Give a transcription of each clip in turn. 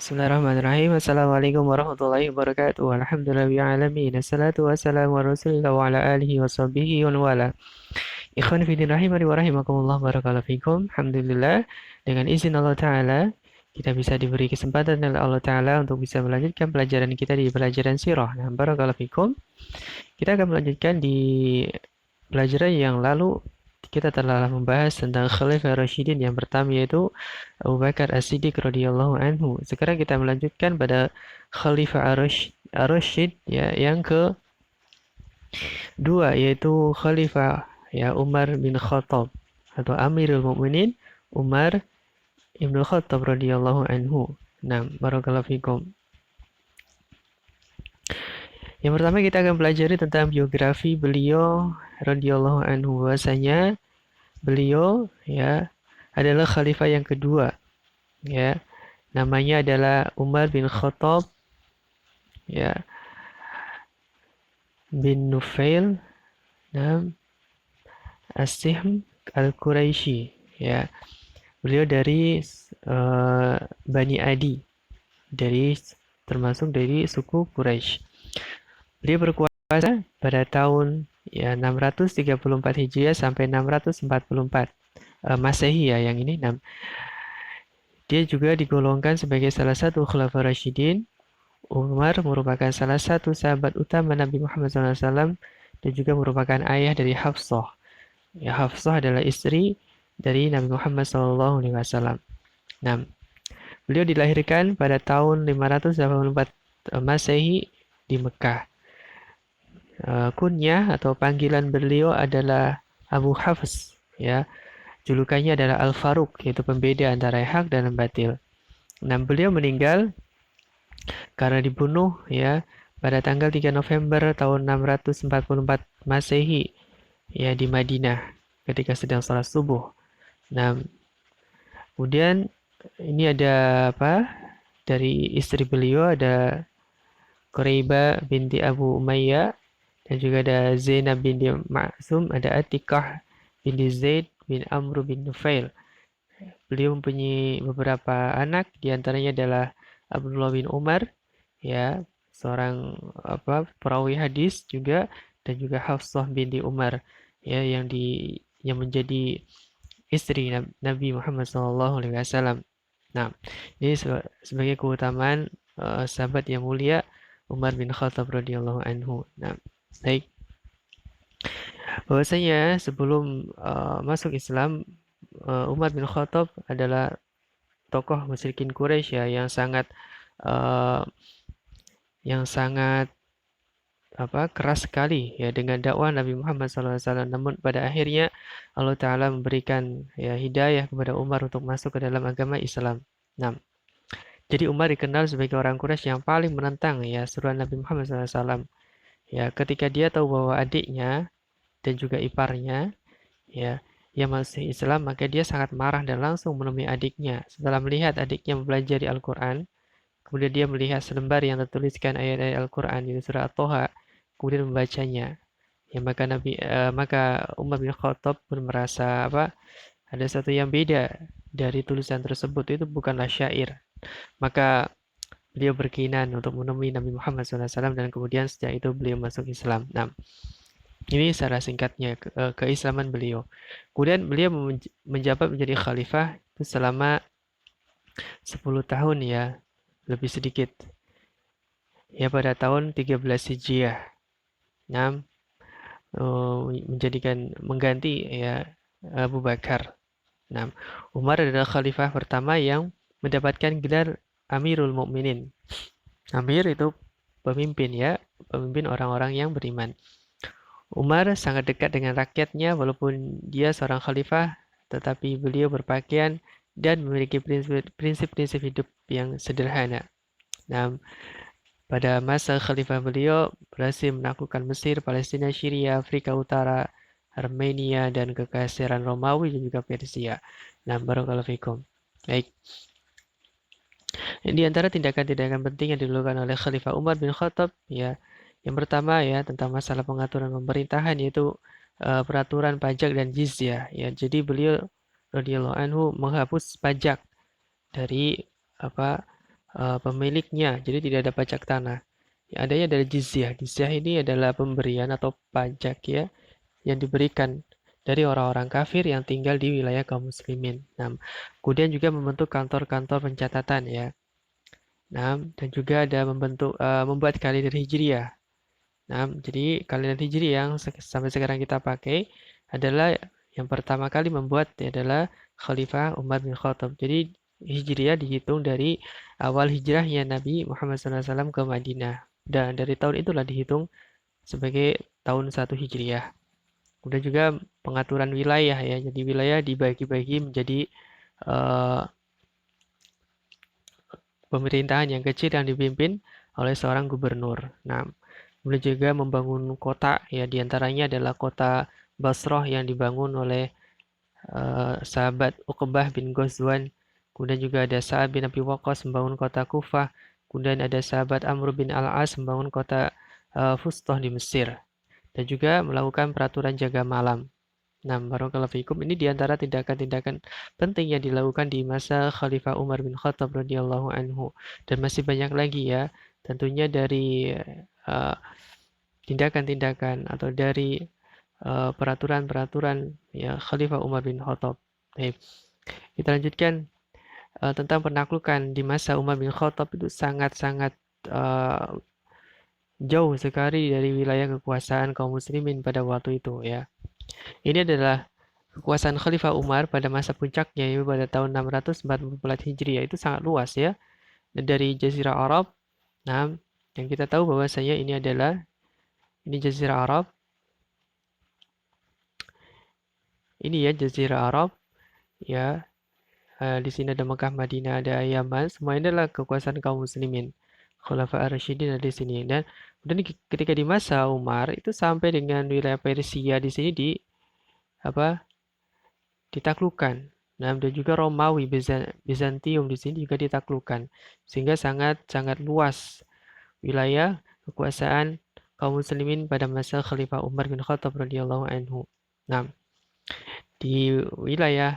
Bismillahirrahmanirrahim. Assalamualaikum warahmatullahi wabarakatuh. Alhamdulillahirrahmanirrahim. Assalatu wassalamu ala rasulillah wa ala alihi wa sahbihi wa wala. Ikhwan fillah rahimani wa rahimakumullah barakallahu fikum. Alhamdulillah, dengan izin Allah Ta'ala, kita bisa diberi kesempatan oleh Allah Ta'ala untuk bisa melanjutkan pelajaran kita di pelajaran sirah. Nah, barakallahu fikum. Kita akan melanjutkan di pelajaran yang lalu. Kita telah membahas tentang Khalifah Rasyidin yang pertama, yaitu Abu Bakar As-Siddiq radhiyallahu anhu. Sekarang kita melanjutkan pada Khalifah Ar-Rasyid ya, yang kedua, yaitu Khalifah ya Umar bin Khattab atau Amirul Mukminin Umar bin Khattab radhiyallahu anhu. Nah, barakallahu fikum. Yang pertama kita akan pelajari tentang biografi beliau radhiyallahu anhu, bahwasanya beliau ya adalah khalifah yang kedua ya. Namanya adalah Umar bin Khattab ya bin Nufail As-Sihm Al-Quraisy ya. Beliau dari Bani Adi, dari termasuk dari suku Quraisy. Beliau berkuasa pada tahun ya 634 Hijriah sampai 644 Masehi ya, yang ini. Dia juga digolongkan sebagai salah satu Khalifah Rasyidin. Umar merupakan salah satu sahabat utama Nabi Muhammad SAW dan juga merupakan ayah dari Hafsah. Ya, Hafsah adalah istri dari Nabi Muhammad SAW. Nah, beliau dilahirkan pada tahun 584 Masehi di Mekah. Kunyah atau panggilan beliau adalah Abu Hafs ya. Julukannya adalah Al-Faruq, yaitu pembeda antara hak dan batil. Nah, beliau meninggal karena dibunuh ya pada tanggal 3 November tahun 644 Masehi ya di Madinah ketika sedang salat subuh. Nah, kemudian ini ada apa? Dari istri beliau ada Quraibah binti Abu Umayyah, dan juga ada Zainab binti Ma'sum, ada Atikah binti Zaid bin Amr bin Nufail. Beliau mempunyai beberapa anak, diantaranya adalah Abdullah bin Umar, ya, seorang perawi hadis juga, dan juga Hafsah binti Umar, ya, yang menjadi istri Nabi Muhammad SAW. Nah, ini sebagai keutamaan sahabat yang mulia Umar bin Khattab radhiyallahu anhu. Nah, baik. Bahwasanya sebelum masuk Islam, Umar bin Khattab adalah tokoh musyrikin Quraisy ya, uh, yang sangat keras sekali ya dengan dakwah Nabi Muhammad SAW. Namun pada akhirnya Allah Ta'ala memberikan ya hidayah kepada Umar untuk masuk ke dalam agama Islam. Nah, jadi Umar dikenal sebagai orang Quraisy yang paling menentang ya seruan Nabi Muhammad SAW. Ya, ketika dia tahu bahwa adiknya dan juga iparnya ya yang masih Islam, maka dia sangat marah dan langsung menemui adiknya. Setelah melihat adiknya mempelajari Al-Quran, kemudian dia melihat selembar yang tertuliskan ayat-ayat Al-Quran di surah At-Toha, kemudian membacanya. Ya, maka Umar bin Khattab pun merasa ada satu yang beda dari tulisan tersebut, itu bukanlah syair. Maka beliau berkeinginan untuk menemui Nabi Muhammad SAW, dan kemudian sejak itu beliau masuk Islam. Nah, ini secara singkatnya keislaman beliau. Kemudian beliau menjabat menjadi khalifah itu selama 10 tahun ya, lebih sedikit. Ya, pada tahun 13 Hijriah. Nah, mengganti ya Abu Bakar. Nah, Umar adalah khalifah pertama yang mendapatkan gelar Amirul Mukminin. Amir itu pemimpin ya, pemimpin orang-orang yang beriman. Umar sangat dekat dengan rakyatnya, walaupun dia seorang khalifah, tetapi beliau berpakaian dan memiliki prinsip-prinsip hidup yang sederhana. Nah, pada masa khalifah beliau berhasil menaklukkan Mesir, Palestina, Syria, Afrika Utara, Armenia, dan kekaisaran Romawi dan juga Persia. Nah, barakallahu fikum. Baik. Di antara tindakan-tindakan penting yang dilakukan oleh Khalifah Umar bin Khattab ya, yang pertama ya tentang masalah pengaturan pemerintahan, yaitu peraturan pajak dan jizyah ya. Jadi beliau radhiyallahu anhu menghapus pajak dari apa pemiliknya, jadi tidak ada pajak tanah. Yang adanya adalah jizyah. Jizyah ini adalah pemberian atau pajak ya yang diberikan dari orang-orang kafir yang tinggal di wilayah kaum muslimin. Nah, kemudian juga membentuk kantor-kantor pencatatan ya. Nah, dan juga ada membuat kalender hijriah. Nah, jadi kalender hijriah yang sampai sekarang kita pakai adalah yang pertama kali membuat adalah Khalifah Umar bin Khattab. Jadi hijriah dihitung dari awal hijrahnya Nabi Muhammad SAW ke Madinah. Dan dari tahun itulah dihitung sebagai tahun 1 hijriah. Kemudian juga pengaturan wilayah ya. Jadi wilayah dibagi-bagi menjadi eh, pemerintahan yang kecil yang dipimpin oleh seorang gubernur. Nah, kemudian juga membangun kota ya, diantaranya adalah kota Basrah yang dibangun oleh sahabat Uqbah bin Ghazwan. Kemudian juga ada Sa'ad bin Abi Waqqas membangun kota Kufah. Kemudian ada sahabat Amr bin Al-As membangun kota Fustah di Mesir. Dan juga melakukan peraturan jaga malam. Nah, barakallahu fikum, ini diantara tindakan-tindakan penting yang dilakukan di masa Khalifah Umar bin Khattab radhiyallahu anhu. Dan masih banyak lagi ya, tentunya dari uh, tindakan-tindakan atau dari peraturan-peraturan ya Khalifah Umar bin Khattab. Baik, kita lanjutkan tentang penaklukan di masa Umar bin Khattab itu sangat-sangat uh, jauh sekali dari wilayah kekuasaan kaum muslimin pada waktu itu ya. Ini adalah kekuasaan Khalifah Umar pada masa puncaknya yaitu pada tahun 644 Hijriah itu sangat luas ya. Dan dari Jazirah Arab, nah, yang kita tahu bahwasanya ini Jazirah Arab, ini ya Jazirah Arab ya. Di sini ada Mekah, Madinah, ada Yaman, semua ini adalah kekuasaan kaum muslimin. Khulafa ar-Rasyidin ada di sini dan ketika di masa Umar itu sampai dengan wilayah Persia di sini apa ditaklukkan. Nah, dan juga Romawi, Bizantium di sini juga ditaklukkan. Sehingga sangat sangat luas wilayah kekuasaan kaum muslimin pada masa Khalifah Umar bin Khattab radhiyallahu anhu. Nah, di wilayah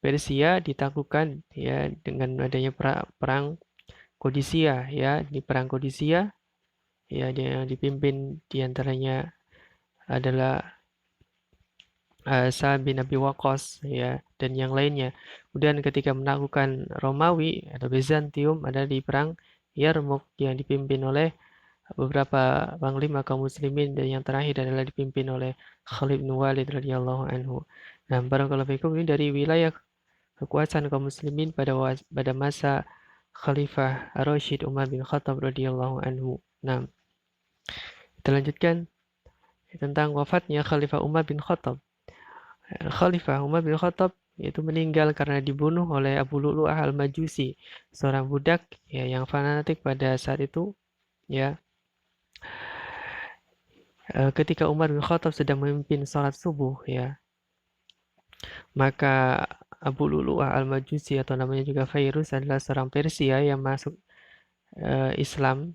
Persia ditaklukkan ya dengan adanya perang Qadisiyah ya, di perang Qadisiyah ya yang dipimpin diantaranya adalah Sa'ad bin Abi Waqqas ya dan yang lainnya. Kemudian ketika menaklukkan Romawi atau Bizantium ada di perang Yarmouk yang dipimpin oleh beberapa panglima kaum muslimin dan yang terakhir adalah dipimpin oleh Khalid bin Walid radhiyallahu anhu. Nah, barakallahu fikum, ini dari wilayah kekuasaan kaum muslimin pada masa Khalifah Ar-Rasyid Umar bin Khattab radhiyallahu anhu. Nah, kita lanjutkan tentang wafatnya Khalifah Umar bin Khattab. Khalifah Umar bin Khattab yaitu meninggal karena dibunuh oleh Abu Lu'lu'ah al-Majusi, seorang budak ya yang fanatik pada saat itu ya. Ketika Umar bin Khattab sedang memimpin salat subuh ya, maka Abu Lu'lu'ah al-Majusi atau namanya juga Fairuz adalah seorang Persia yang masuk Islam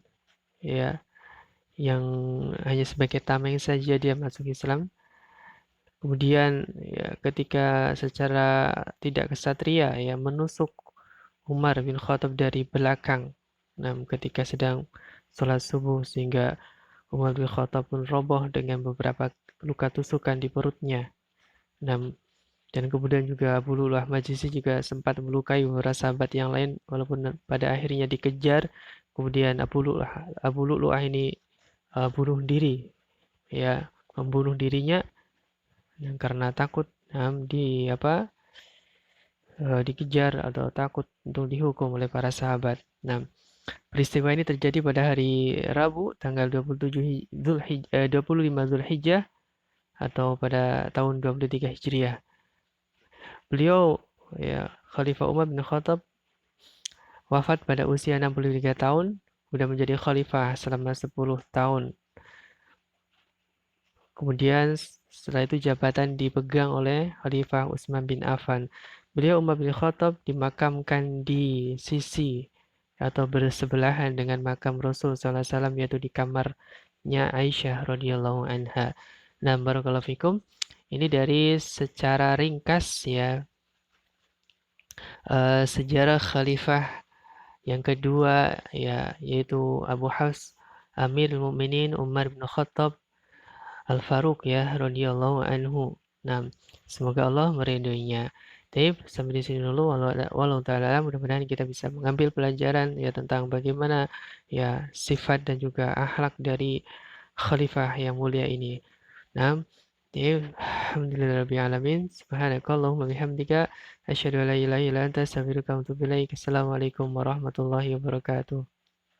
ya, yang hanya sebagai tameng saja dia masuk Islam. Kemudian ya, ketika secara tidak kesatria ya menusuk Umar bin Khattab dari belakang. Nah, ketika sedang sholat subuh sehingga Umar bin Khattab pun roboh dengan beberapa luka tusukan di perutnya. Nah, dan kemudian juga Abu Lu'lu'ah Majusi juga sempat melukai beberapa sahabat yang lain walaupun pada akhirnya dikejar. Kemudian Abu Lu'lu'ah ini bunuh diri ya, membunuh dirinya karena takut dikejar atau takut untuk dihukum oleh para sahabat. Nah, peristiwa ini terjadi pada hari Rabu tanggal 25 Zulhijjah atau pada tahun 23 Hijriah. Beliau ya Khalifah Umar bin Khattab wafat pada usia 63 tahun, sudah menjadi khalifah selama 10 tahun. Kemudian setelah itu jabatan dipegang oleh Khalifah Utsman bin Affan. Beliau Umar bin Khattab dimakamkan di sisi atau bersebelahan dengan makam Rasul SAW yaitu di kamarnya Aisyah radhiyallahu anha. Nah, barakallahu fikum. Ini dari secara ringkas ya sejarah khalifah Yang kedua ya yaitu Abu Hafs Amirul Mukminin Umar bin Khattab Al-Faruq ya radhiyallahu anhu. Nah, semoga Allah meridhoinya. Tapi sampai di sini dulu walau taala mudah-mudahan kita bisa mengambil pelajaran ya tentang bagaimana ya sifat dan juga akhlak dari khalifah yang mulia ini. Nah, jadi alhamdulillahirabbil alamin. Subhanakallahumma bihamdika asyhadu an la ilaha illa anta astaghfiruka wa atubu ilaik. Assalamualaikum warahmatullahi wabarakatuh.